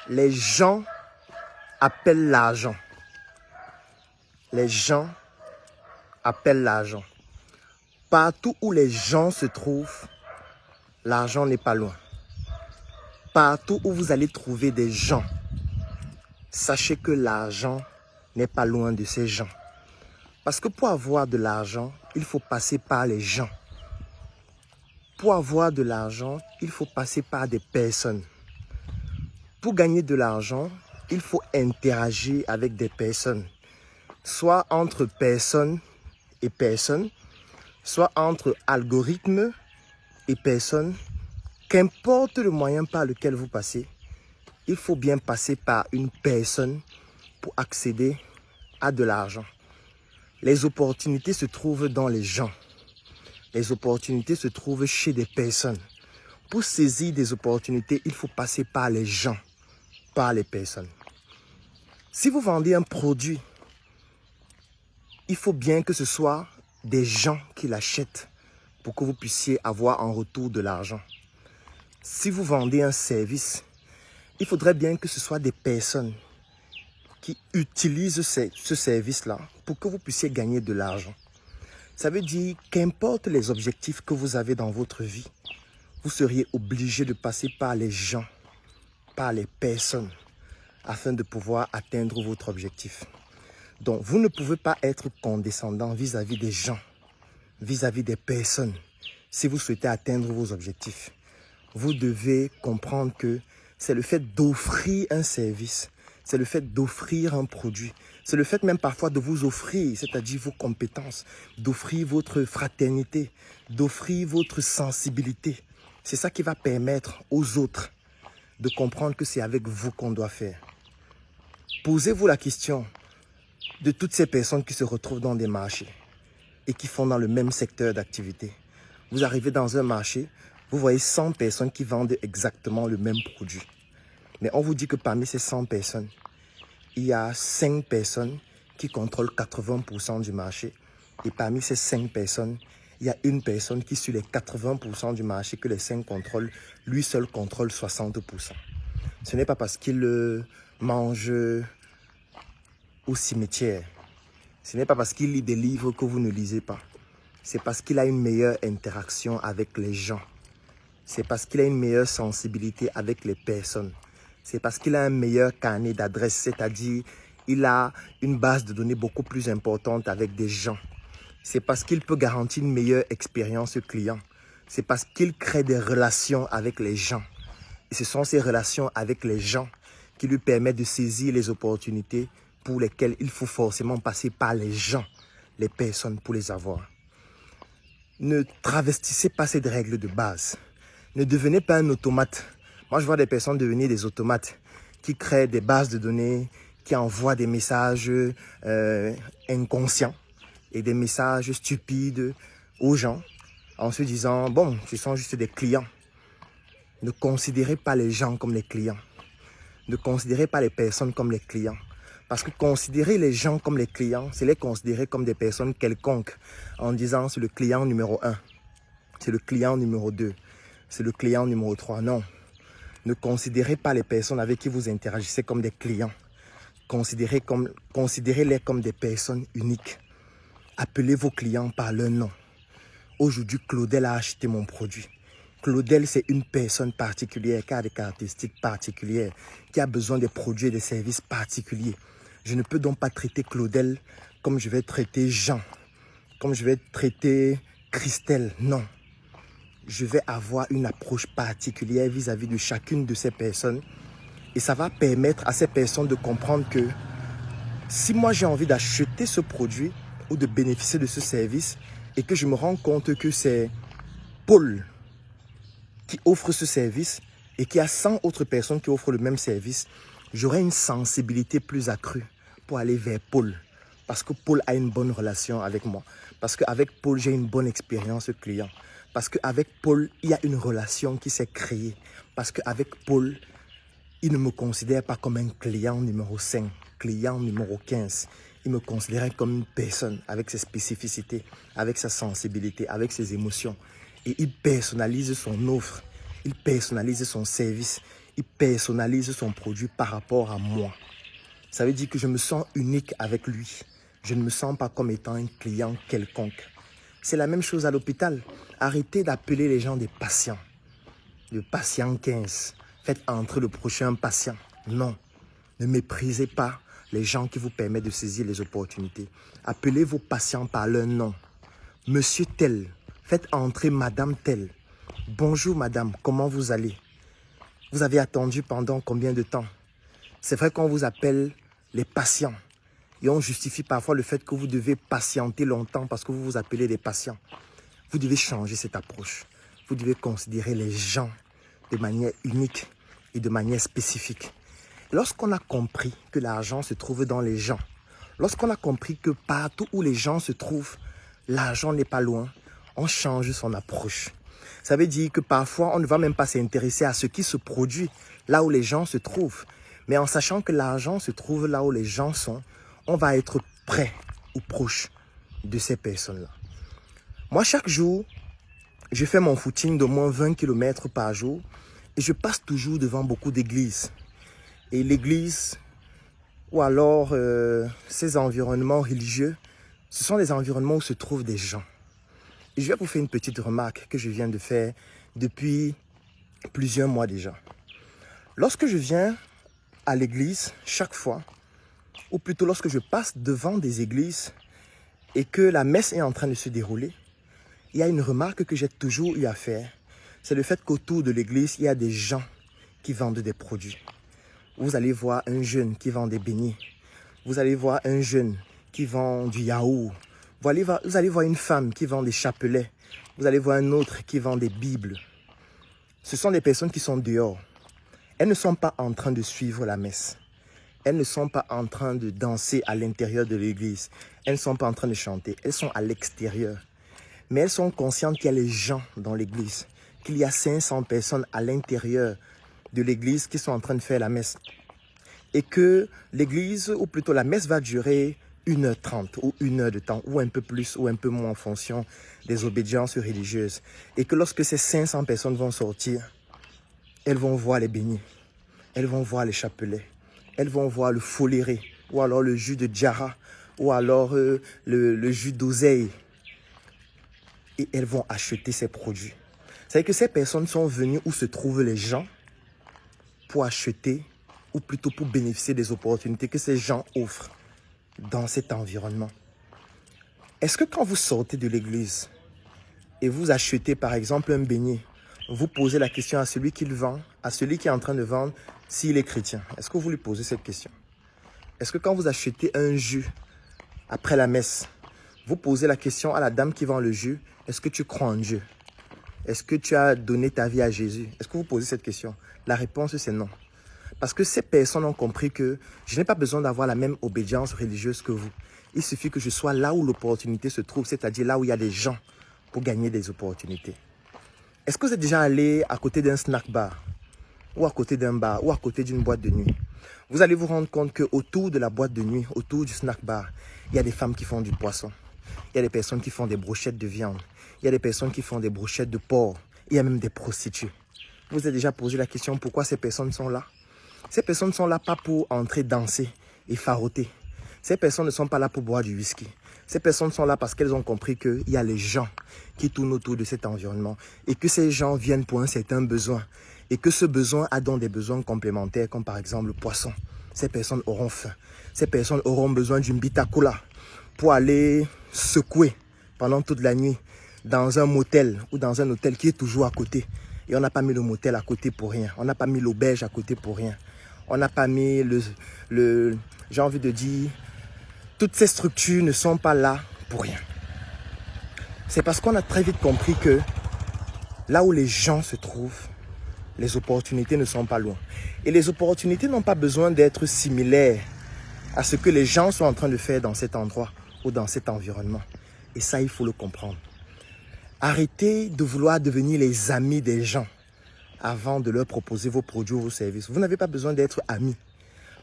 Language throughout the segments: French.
Les gens appellent l'argent. Les gens appellent l'argent. Partout où les gens se trouvent, l'argent n'est pas loin. Partout où vous allez trouver des gens, sachez que l'argent n'est pas loin de ces gens. Parce que pour avoir de l'argent, il faut passer par les gens. Pour avoir de l'argent, il faut passer par des personnes. Pour gagner de l'argent, il faut interagir avec des personnes. Soit entre personnes et personnes, soit entre algorithmes et personnes. Qu'importe le moyen par lequel vous passez, il faut bien passer par une personne pour accéder à de l'argent. Les opportunités se trouvent dans les gens. Les opportunités se trouvent chez des personnes. Pour saisir des opportunités, il faut passer par les gens, par les personnes. Si vous vendez un produit, il faut bien que ce soit des gens qui l'achètent pour que vous puissiez avoir en retour de l'argent. Si vous vendez un service, il faudrait bien que ce soit des personnes qui utilisent ce service-là pour que vous puissiez gagner de l'argent. Ça veut dire qu'importe les objectifs que vous avez dans votre vie, vous seriez obligé de passer par les gens, par les personnes, afin de pouvoir atteindre votre objectif. Donc, vous ne pouvez pas être condescendant vis-à-vis des gens, vis-à-vis des personnes, si vous souhaitez atteindre vos objectifs. Vous devez comprendre que c'est le fait d'offrir un service, c'est le fait d'offrir un produit, c'est le fait même parfois de vous offrir, c'est-à-dire vos compétences, d'offrir votre fraternité, d'offrir votre sensibilité. C'est ça qui va permettre aux autres de comprendre que c'est avec vous qu'on doit faire. Posez-vous la question de toutes ces personnes qui se retrouvent dans des marchés et qui font dans le même secteur d'activité. Vous arrivez dans un marché, vous voyez 100 personnes qui vendent exactement le même produit. Mais on vous dit que parmi ces 100 personnes, il y a 5 personnes qui contrôlent 80% du marché. Et parmi ces 5 personnes, il y a une personne qui, sur les 80% du marché que les 5 contrôlent, lui seul contrôle 60%. Ce n'est pas parce qu'il mange au cimetière. Ce n'est pas parce qu'il lit des livres que vous ne lisez pas. C'est parce qu'il a une meilleure interaction avec les gens. C'est parce qu'il a une meilleure sensibilité avec les personnes. C'est parce qu'il a un meilleur carnet d'adresses, c'est-à-dire il a une base de données beaucoup plus importante avec des gens. C'est parce qu'il peut garantir une meilleure expérience client. C'est parce qu'il crée des relations avec les gens. Et ce sont ces relations avec les gens qui lui permettent de saisir les opportunités pour lesquelles il faut forcément passer par les gens, les personnes pour les avoir. Ne travestissez pas cette règle de base. Ne devenez pas un automate. Moi, je vois des personnes devenir des automates qui créent des bases de données, qui envoient des messages inconscients et des messages stupides aux gens en se disant, bon, ce sont juste des clients. Ne considérez pas les gens comme les clients. Ne considérez pas les personnes comme les clients. Parce que considérer les gens comme les clients, c'est les considérer comme des personnes quelconques en disant c'est le client numéro 1, c'est le client numéro 2, c'est le client numéro 3. Non. Ne considérez pas les personnes avec qui vous interagissez comme des clients. Considérez-les comme des personnes uniques. Appelez vos clients par leur nom. Aujourd'hui, Claudel a acheté mon produit. Claudel, c'est une personne particulière qui a des caractéristiques particulières, qui a besoin des produits et des services particuliers. Je ne peux donc pas traiter Claudel comme je vais traiter Jean, comme je vais traiter Christelle. Non. Je vais avoir une approche particulière vis-à-vis de chacune de ces personnes. Et ça va permettre à ces personnes de comprendre que si moi j'ai envie d'acheter ce produit ou de bénéficier de ce service et que je me rends compte que c'est Paul qui offre ce service et qu'il y a 100 autres personnes qui offrent le même service, j'aurai une sensibilité plus accrue pour aller vers Paul. Parce que Paul a une bonne relation avec moi. Parce qu'avec Paul, j'ai une bonne expérience client. Parce qu'avec Paul, il y a une relation qui s'est créée. Parce qu'avec Paul, il ne me considère pas comme un client numéro 5, client numéro 15. Il me considérait comme une personne avec ses spécificités, avec sa sensibilité, avec ses émotions. Et il personnalise son offre, il personnalise son service, il personnalise son produit par rapport à moi. Ça veut dire que je me sens unique avec lui. Je ne me sens pas comme étant un client quelconque. C'est la même chose à l'hôpital. Arrêtez d'appeler les gens des patients. Le patient 15. Faites entrer le prochain patient. Non. Ne méprisez pas les gens qui vous permettent de saisir les opportunités. Appelez vos patients par leur nom. Monsieur tel. Faites entrer madame tel. Bonjour madame, comment vous allez? Vous avez attendu pendant combien de temps? C'est vrai qu'on vous appelle les patients. Et on justifie parfois le fait que vous devez patienter longtemps parce que vous vous appelez des patients. Vous devez changer cette approche. Vous devez considérer les gens de manière unique et de manière spécifique. Lorsqu'on a compris que l'argent se trouve dans les gens, lorsqu'on a compris que partout où les gens se trouvent, l'argent n'est pas loin, on change son approche. Ça veut dire que parfois, on ne va même pas s'intéresser à ce qui se produit là où les gens se trouvent. Mais en sachant que l'argent se trouve là où les gens sont, on va être près ou proche de ces personnes-là. Moi, chaque jour, je fais mon footing d'au moins 20 km par jour et je passe toujours devant beaucoup d'églises. Et l'église, ou alors ces environnements religieux, ce sont des environnements où se trouvent des gens. Et je vais vous faire une petite remarque que je viens de faire depuis plusieurs mois déjà. Lorsque je viens à l'église, chaque fois, ou plutôt lorsque je passe devant des églises et que la messe est en train de se dérouler, il y a une remarque que j'ai toujours eu à faire. C'est le fait qu'autour de l'église, il y a des gens qui vendent des produits. Vous allez voir un jeune qui vend des beignets. Vous allez voir un jeune qui vend du yaourt. Vous allez voir une femme qui vend des chapelets. Vous allez voir un autre qui vend des bibles. Ce sont des personnes qui sont dehors. Elles ne sont pas en train de suivre la messe. Elles ne sont pas en train de danser à l'intérieur de l'église. Elles ne sont pas en train de chanter. Elles sont à l'extérieur. Mais elles sont conscientes qu'il y a les gens dans l'église. Qu'il y a 500 personnes à l'intérieur de l'église qui sont en train de faire la messe. Et que l'église, ou plutôt la messe va durer 1h30 ou 1 heure de temps, ou un peu plus ou un peu moins en fonction des obédiences religieuses. Et que lorsque ces 500 personnes vont sortir, elles vont voir les beignets, elles vont voir les chapelets, elles vont voir le foléré, ou alors le jus de djara, ou alors le jus d'oseille. Et elles vont acheter ces produits. C'est-à-dire que ces personnes sont venues où se trouvent les gens pour acheter, ou plutôt pour bénéficier des opportunités que ces gens offrent dans cet environnement. Est-ce que quand vous sortez de l'église et vous achetez par exemple un beignet, vous posez la question à celui qui le vend, à celui qui est en train de vendre, s'il est chrétien? Est-ce que vous lui posez cette question? Est-ce que quand vous achetez un jus après la messe, vous posez la question à la dame qui vend le jus, est-ce que tu crois en Dieu? Est-ce que tu as donné ta vie à Jésus? Est-ce que vous posez cette question? La réponse, c'est non. Parce que ces personnes ont compris que je n'ai pas besoin d'avoir la même obédience religieuse que vous. Il suffit que je sois là où l'opportunité se trouve, c'est-à-dire là où il y a des gens pour gagner des opportunités. Est-ce que vous êtes déjà allé à côté d'un snack bar, ou à côté d'un bar, ou à côté d'une boîte de nuit? Vous allez vous rendre compte qu'autour de la boîte de nuit, autour du snack bar, il y a des femmes qui font du poisson. Il y a des personnes qui font des brochettes de viande. Il y a des personnes qui font des brochettes de porc. Il y a même des prostituées. Vous vous êtes déjà posé la question pourquoi ces personnes sont là? Ces personnes ne sont là pas pour entrer danser et faroter. Ces personnes ne sont pas là pour boire du whisky. Ces personnes sont là parce qu'elles ont compris qu'il y a les gens qui tournent autour de cet environnement et que ces gens viennent pour un certain besoin et que ce besoin a donc des besoins complémentaires comme par exemple le poisson. Ces personnes auront faim. Ces personnes auront besoin d'une bitacola pour aller secouer pendant toute la nuit dans un motel ou dans un hôtel qui est toujours à côté. Et on n'a pas mis le motel à côté pour rien. On n'a pas mis l'auberge à côté pour rien. On n'a pas mis j'ai envie de dire, toutes ces structures ne sont pas là pour rien. C'est parce qu'on a très vite compris que là où les gens se trouvent, les opportunités ne sont pas loin. Et les opportunités n'ont pas besoin d'être similaires à ce que les gens sont en train de faire dans cet endroit ou dans cet environnement. Et ça, il faut le comprendre. Arrêtez de vouloir devenir les amis des gens avant de leur proposer vos produits ou vos services. Vous n'avez pas besoin d'être amis.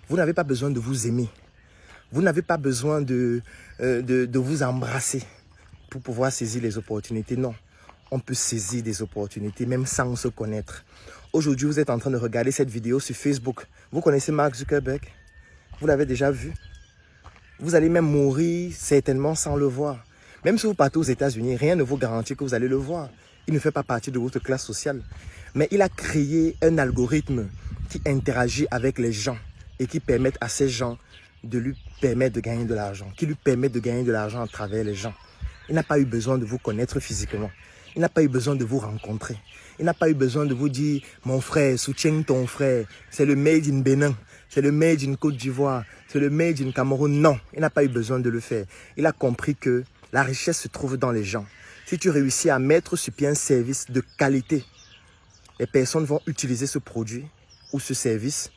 Vous n'avez pas besoin de vous aimer. Vous n'avez pas besoin de vous embrasser pour pouvoir saisir les opportunités. Non, on peut saisir des opportunités même sans se connaître. Aujourd'hui, vous êtes en train de regarder cette vidéo sur Facebook. Vous connaissez Mark Zuckerberg? Vous l'avez déjà vu? Vous allez même mourir certainement sans le voir. Même si vous partez aux États-Unis, rien ne vous garantit que vous allez le voir. Il ne fait pas partie de votre classe sociale. Mais il a créé un algorithme qui interagit avec les gens et qui permet à ces gens de lui permettre de gagner de l'argent, qui lui permet de gagner de l'argent à travers les gens. Il n'a pas eu besoin de vous connaître physiquement. Il n'a pas eu besoin de vous rencontrer. Il n'a pas eu besoin de vous dire « Mon frère, soutiens ton frère, c'est le made in Bénin, c'est le made in Côte d'Ivoire, c'est le made in Cameroun. » Non, il n'a pas eu besoin de le faire. Il a compris que la richesse se trouve dans les gens. Si tu réussis à mettre sur pied un service de qualité, les personnes vont utiliser ce produit ou ce service.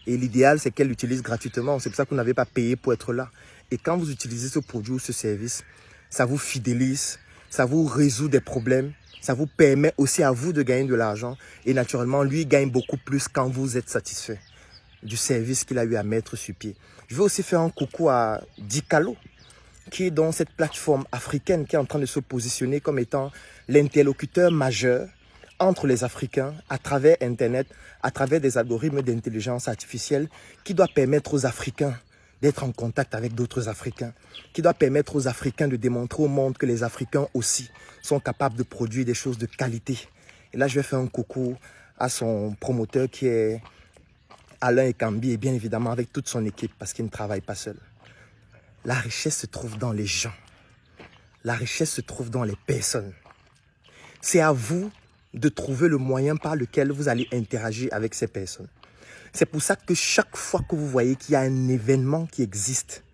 Et l'idéal, c'est qu'elles l'utilisent gratuitement. C'est pour ça que vous n'avez pas payé pour être là. Et quand vous utilisez ce produit ou ce service, ça vous fidélise, ça vous résout des problèmes, ça vous permet aussi à vous de gagner de l'argent. Et naturellement, lui gagne beaucoup plus quand vous êtes satisfait du service qu'il a eu à mettre sur pied. Je veux aussi faire un coucou à Dicalo, qui est dans cette plateforme africaine qui est en train de se positionner comme étant l'interlocuteur majeur entre les Africains à travers Internet, à travers des algorithmes d'intelligence artificielle qui doit permettre aux Africains d'être en contact avec d'autres Africains, qui doit permettre aux Africains de démontrer au monde que les Africains aussi sont capables de produire des choses de qualité. Et là, je vais faire un coucou à son promoteur qui est Alain Ekambi et bien évidemment avec toute son équipe parce qu'il ne travaille pas seul. La richesse se trouve dans les gens. La richesse se trouve dans les personnes. C'est à vous de trouver le moyen par lequel vous allez interagir avec ces personnes. C'est pour ça que chaque fois que vous voyez qu'il y a un événement qui existe,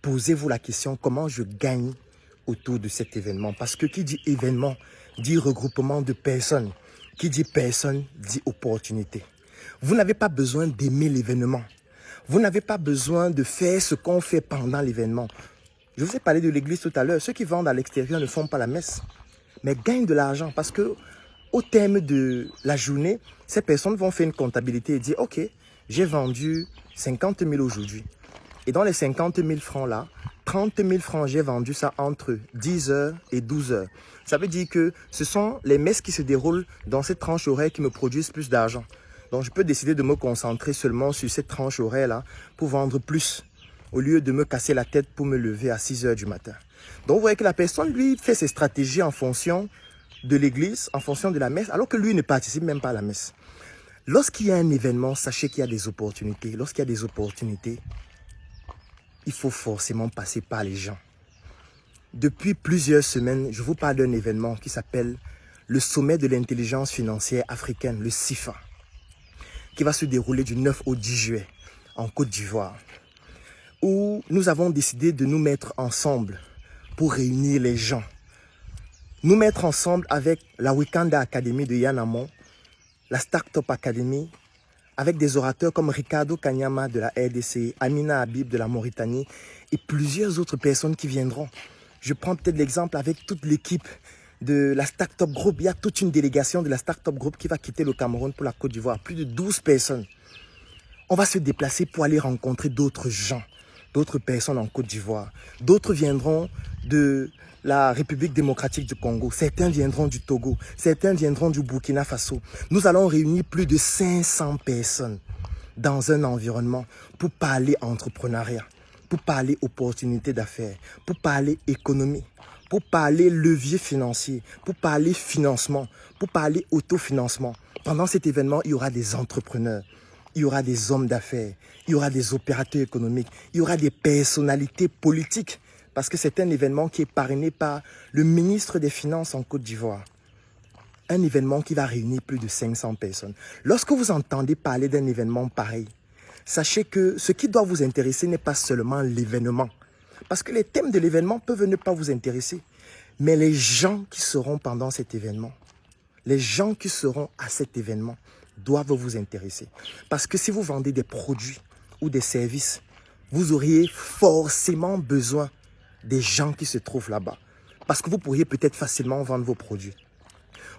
posez-vous la question comment je gagne autour de cet événement. Parce que qui dit événement dit regroupement de personnes. Qui dit personne dit opportunité. Vous n'avez pas besoin d'aimer l'événement. Vous n'avez pas besoin de faire ce qu'on fait pendant l'événement. Je vous ai parlé de l'église tout à l'heure. Ceux qui vendent à l'extérieur ne font pas la messe, mais gagnent de l'argent parce que au terme de la journée, ces personnes vont faire une comptabilité et dire « Ok, j'ai vendu 50 000 aujourd'hui. Et dans les 50 000 francs là, 30 000 francs, j'ai vendu ça entre 10 heures et 12 heures. Ça veut dire que ce sont les messes qui se déroulent dans cette tranche horaire qui me produisent plus d'argent. Donc, je peux décider de me concentrer seulement sur cette tranche horaire-là pour vendre plus, au lieu de me casser la tête pour me lever à 6 heures du matin. Donc, vous voyez que la personne, lui, fait ses stratégies en fonction de l'église, en fonction de la messe, alors que lui ne participe même pas à la messe. Lorsqu'il y a un événement, sachez qu'il y a des opportunités. Lorsqu'il y a des opportunités, il faut forcément passer par les gens. Depuis plusieurs semaines, je vous parle d'un événement qui s'appelle le Sommet de l'intelligence financière africaine, le CIFA, qui va se dérouler du 9 au 10 juillet en Côte d'Ivoire, où nous avons décidé de nous mettre ensemble pour réunir les gens. Nous mettre ensemble avec la Wakanda Academy de Yann Amon, la Startup Academy, avec des orateurs comme Ricardo Kanyama de la RDC, Amina Habib de la Mauritanie et plusieurs autres personnes qui viendront. Je prends peut-être l'exemple avec toute l'équipe de la Startup Group. Il y a toute une délégation de la Startup Group qui va quitter le Cameroun pour la Côte d'Ivoire. Plus de 12 personnes. On va se déplacer pour aller rencontrer d'autres gens, d'autres personnes en Côte d'Ivoire. D'autres viendront de la République démocratique du Congo. Certains viendront du Togo. Certains viendront du Burkina Faso. Nous allons réunir plus de 500 personnes dans un environnement pour parler entrepreneuriat, pour parler opportunités d'affaires, pour parler économie, pour parler levier financier, pour parler financement, pour parler autofinancement. Pendant cet événement, il y aura des entrepreneurs, il y aura des hommes d'affaires, il y aura des opérateurs économiques, il y aura des personnalités politiques, parce que c'est un événement qui est parrainé par le ministre des Finances en Côte d'Ivoire. Un événement qui va réunir plus de 500 personnes. Lorsque vous entendez parler d'un événement pareil, sachez que ce qui doit vous intéresser n'est pas seulement l'événement. Parce que les thèmes de l'événement peuvent ne pas vous intéresser. Mais les gens qui seront pendant cet événement, les gens qui seront à cet événement doivent vous intéresser. Parce que si vous vendez des produits ou des services, vous auriez forcément besoin des gens qui se trouvent là-bas. Parce que vous pourriez peut-être facilement vendre vos produits.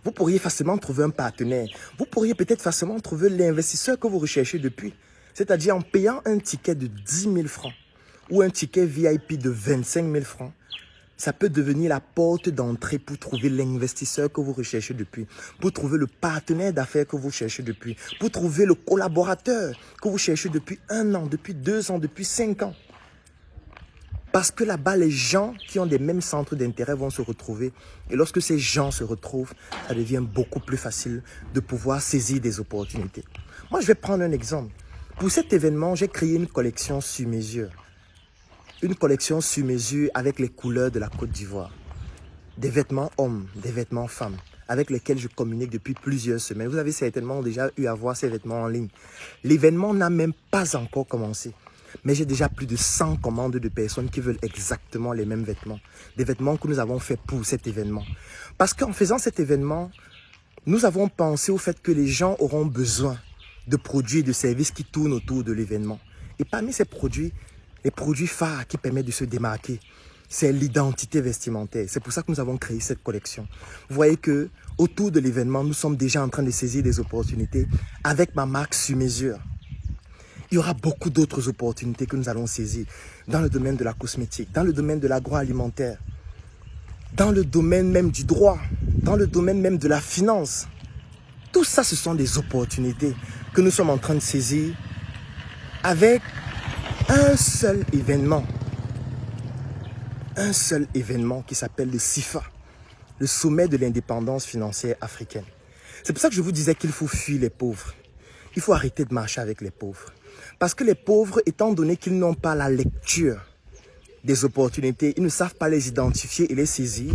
Vous pourriez facilement trouver un partenaire. Vous pourriez peut-être facilement trouver l'investisseur que vous recherchez depuis. C'est-à-dire en payant un ticket de 10 000 francs ou un ticket VIP de 25 000 francs, Ça peut devenir la porte d'entrée pour trouver l'investisseur que vous recherchez depuis, pour trouver le partenaire d'affaires que vous cherchez depuis, pour trouver le collaborateur que vous cherchez depuis 1 an, depuis 2 ans, depuis 5 ans. Parce que là-bas, les gens qui ont des mêmes centres d'intérêt vont se retrouver. Et lorsque ces gens se retrouvent, ça devient beaucoup plus facile de pouvoir saisir des opportunités. Moi, je vais prendre un exemple. Pour cet événement, j'ai créé une collection sur mesure. Une collection sur mesure avec les couleurs de la Côte d'Ivoire. Des vêtements hommes, des vêtements femmes, avec lesquels je communique depuis plusieurs semaines. Vous avez certainement déjà eu à voir ces vêtements en ligne. L'événement n'a même pas encore commencé. Mais j'ai déjà plus de 100 commandes de personnes qui veulent exactement les mêmes vêtements. Des vêtements que nous avons faits pour cet événement. Parce qu'en faisant cet événement, nous avons pensé au fait que les gens auront besoin de produits et de services qui tournent autour de l'événement. Et parmi ces produits, les produits phares qui permettent de se démarquer, c'est l'identité vestimentaire. C'est pour ça que nous avons créé cette collection. Vous voyez que autour de l'événement, nous sommes déjà en train de saisir des opportunités avec ma marque sur mesure. Il y aura beaucoup d'autres opportunités que nous allons saisir dans le domaine de la cosmétique, dans le domaine de l'agroalimentaire, dans le domaine même du droit, dans le domaine même de la finance. Tout ça, ce sont des opportunités que nous sommes en train de saisir avec un seul événement qui s'appelle le CIFA, le sommet de l'indépendance financière africaine. C'est pour ça que je vous disais qu'il faut fuir les pauvres. Il faut arrêter de marcher avec les pauvres. Parce que les pauvres, étant donné qu'ils n'ont pas la lecture des opportunités, ils ne savent pas les identifier et les saisir.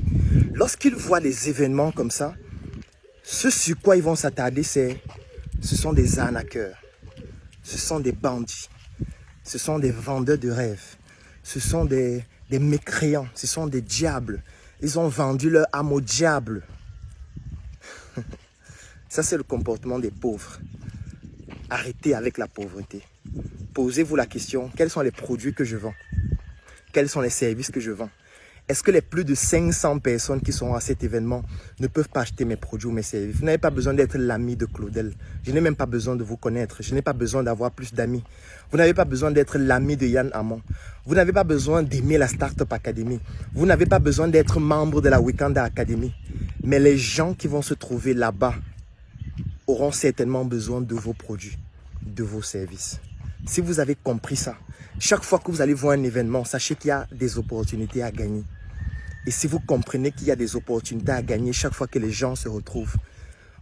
Lorsqu'ils voient des événements comme ça, ce sur quoi ils vont s'attarder, ce sont des arnaqueurs, ce sont des bandits. Ce sont des vendeurs de rêves. Ce sont des mécréants. Ce sont des diables. Ils ont vendu leur âme au diable. Ça, c'est le comportement des pauvres. Arrêtez avec la pauvreté. Posez-vous la question, quels sont les produits que je vends? Quels sont les services que je vends? Est-ce que les plus de 500 personnes qui sont à cet événement ne peuvent pas acheter mes produits ou mes services? Vous n'avez pas besoin d'être l'ami de Claudel. Je n'ai même pas besoin de vous connaître. Je n'ai pas besoin d'avoir plus d'amis. Vous n'avez pas besoin d'être l'ami de Yann Hamon. Vous n'avez pas besoin d'aimer la Startup Academy. Vous n'avez pas besoin d'être membre de la Weekend Academy. Mais les gens qui vont se trouver là-bas auront certainement besoin de vos produits, de vos services. Si vous avez compris ça, chaque fois que vous allez voir un événement, sachez qu'il y a des opportunités à gagner. Et si vous comprenez qu'il y a des opportunités à gagner chaque fois que les gens se retrouvent,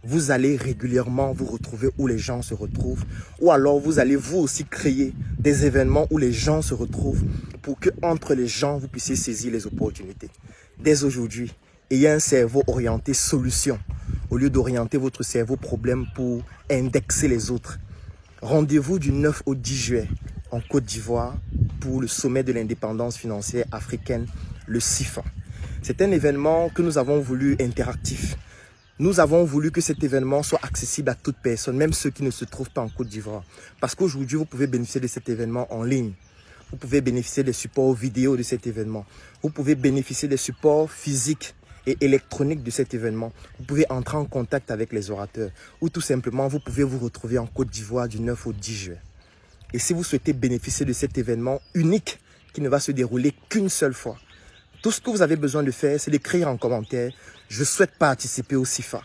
vous allez régulièrement vous retrouver où les gens se retrouvent. Ou alors vous allez vous aussi créer des événements où les gens se retrouvent pour que entre les gens, vous puissiez saisir les opportunités. Dès aujourd'hui, ayez un cerveau orienté solution au lieu d'orienter votre cerveau problème pour indexer les autres. Rendez-vous du 9 au 10 juillet en Côte d'Ivoire pour le sommet de l'indépendance financière africaine, le CIFA. C'est un événement que nous avons voulu interactif. Nous avons voulu que cet événement soit accessible à toute personne, même ceux qui ne se trouvent pas en Côte d'Ivoire. Parce qu'aujourd'hui, vous pouvez bénéficier de cet événement en ligne. Vous pouvez bénéficier des supports vidéo de cet événement. Vous pouvez bénéficier des supports physiques et électroniques de cet événement. Vous pouvez entrer en contact avec les orateurs. Ou tout simplement, vous pouvez vous retrouver en Côte d'Ivoire du 9 au 10 juillet. Et si vous souhaitez bénéficier de cet événement unique qui ne va se dérouler qu'une seule fois, tout ce que vous avez besoin de faire, c'est d'écrire en commentaire « Je souhaite participer au CIFA ».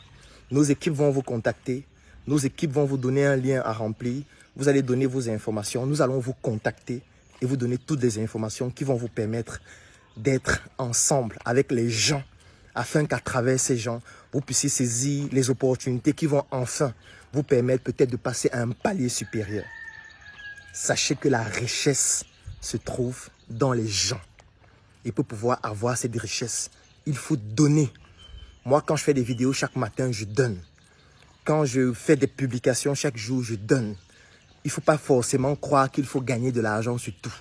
Nos équipes vont vous contacter. Nos équipes vont vous donner un lien à remplir. Vous allez donner vos informations. Nous allons vous contacter et vous donner toutes les informations qui vont vous permettre d'être ensemble avec les gens afin qu'à travers ces gens, vous puissiez saisir les opportunités qui vont enfin vous permettre peut-être de passer à un palier supérieur. Sachez que la richesse se trouve dans les gens. Et pour pouvoir avoir cette richesse, il faut donner. Moi, quand je fais des vidéos chaque matin, je donne. Quand je fais des publications chaque jour, je donne. Il ne faut pas forcément croire qu'il faut gagner de l'argent sur tout.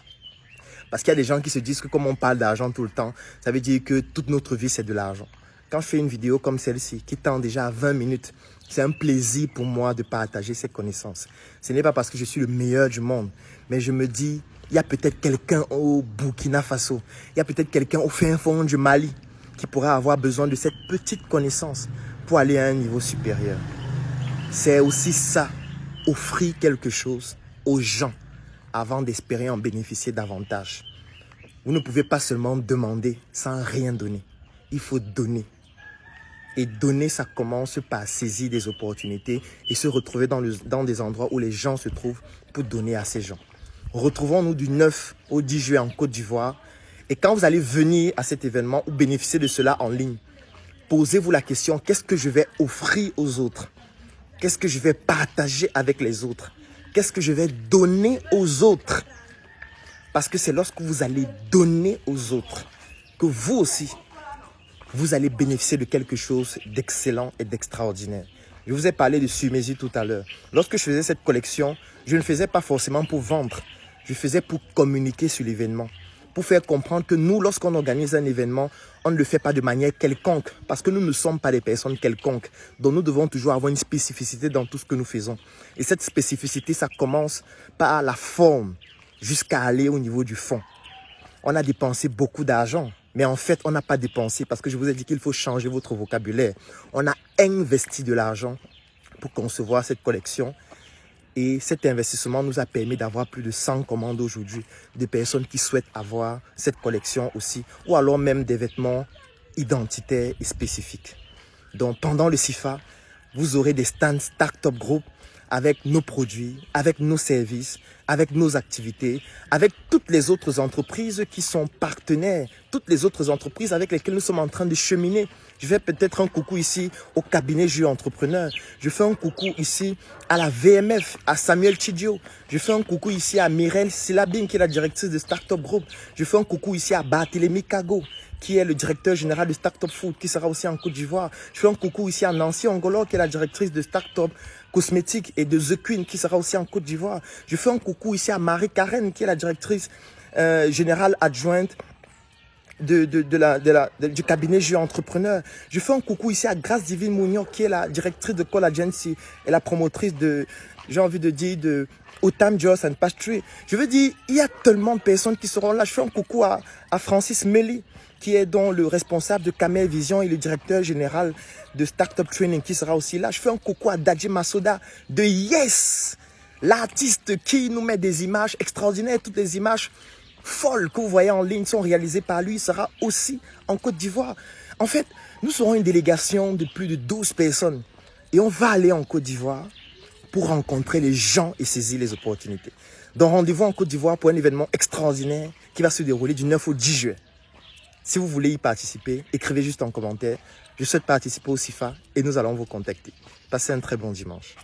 Parce qu'il y a des gens qui se disent que comme on parle d'argent tout le temps, ça veut dire que toute notre vie, c'est de l'argent. Quand je fais une vidéo comme celle-ci, qui tend déjà à 20 minutes, c'est un plaisir pour moi de partager ces connaissances. Ce n'est pas parce que je suis le meilleur du monde, mais je me dis, il y a peut-être quelqu'un au Burkina Faso, il y a peut-être quelqu'un au fin fond du Mali qui pourrait avoir besoin de cette petite connaissance pour aller à un niveau supérieur. C'est aussi ça, offrir quelque chose aux gens avant d'espérer en bénéficier davantage. Vous ne pouvez pas seulement demander sans rien donner. Il faut donner. Et donner, ça commence par saisir des opportunités et se retrouver dans des endroits où les gens se trouvent pour donner à ces gens. Retrouvons-nous du 9 au 10 juillet en Côte d'Ivoire. Et quand vous allez venir à cet événement ou bénéficier de cela en ligne, posez-vous la question, qu'est-ce que je vais offrir aux autres? Qu'est-ce que je vais partager avec les autres? Qu'est-ce que je vais donner aux autres? Parce que c'est lorsque vous allez donner aux autres que vous aussi, vous allez bénéficier de quelque chose d'excellent et d'extraordinaire. Je vous ai parlé de sur-mesure tout à l'heure. Lorsque je faisais cette collection, je ne faisais pas forcément pour vendre. Je faisais pour communiquer sur l'événement. Pour faire comprendre que nous, lorsqu'on organise un événement, on ne le fait pas de manière quelconque. Parce que nous ne sommes pas des personnes quelconques. Donc nous devons toujours avoir une spécificité dans tout ce que nous faisons. Et cette spécificité, ça commence par la forme jusqu'à aller au niveau du fond. On a dépensé beaucoup d'argent. Mais en fait, on n'a pas dépensé parce que je vous ai dit qu'il faut changer votre vocabulaire. On a investi de l'argent pour concevoir cette collection. Et cet investissement nous a permis d'avoir plus de 100 commandes aujourd'hui de personnes qui souhaitent avoir cette collection aussi. Ou alors même des vêtements identitaires et spécifiques. Donc pendant le CIFA, vous aurez des stands Startup Group avec nos produits, avec nos services, avec nos activités, avec toutes les autres entreprises qui sont partenaires, toutes les autres entreprises avec lesquelles nous sommes en train de cheminer. Je fais peut-être un coucou ici au cabinet Jus Entrepreneur. Je fais un coucou ici à la VMF, à Samuel Chidio. Je fais un coucou ici à Mireille Silabine, qui est la directrice de Startup Group. Je fais un coucou ici à Barthélémy Kago, qui est le directeur général de Startup Food, qui sera aussi en Côte d'Ivoire. Je fais un coucou ici à Nancy Ongolo, qui est la directrice de Startup Cosmétique et de The Queen, qui sera aussi en Côte d'Ivoire. Je fais un coucou ici à Marie Karen, qui est la directrice générale adjointe du cabinet Jus Entrepreneur. Je fais un coucou ici à Grâce Divine Mounion, qui est la directrice de Call Agency et la promotrice de, j'ai envie de dire, de Otam Joss and Pastry. Je veux dire, il y a tellement de personnes qui seront là. Je fais un coucou à Francis Melly, qui est donc le responsable de Camel Vision et le directeur général de Startup Training, qui sera aussi là. Je fais un coucou à Dadji Masoda de Yes, l'artiste qui nous met des images extraordinaires. Toutes les images folles que vous voyez en ligne sont réalisées par lui. Il sera aussi en Côte d'Ivoire. En fait, nous serons une délégation de plus de 12 personnes. Et on va aller en Côte d'Ivoire pour rencontrer les gens et saisir les opportunités. Donc rendez-vous en Côte d'Ivoire pour un événement extraordinaire qui va se dérouler du 9 au 10 juillet. Si vous voulez y participer, écrivez juste en commentaire. Je souhaite participer au CIFA et nous allons vous contacter. Passez un très bon dimanche.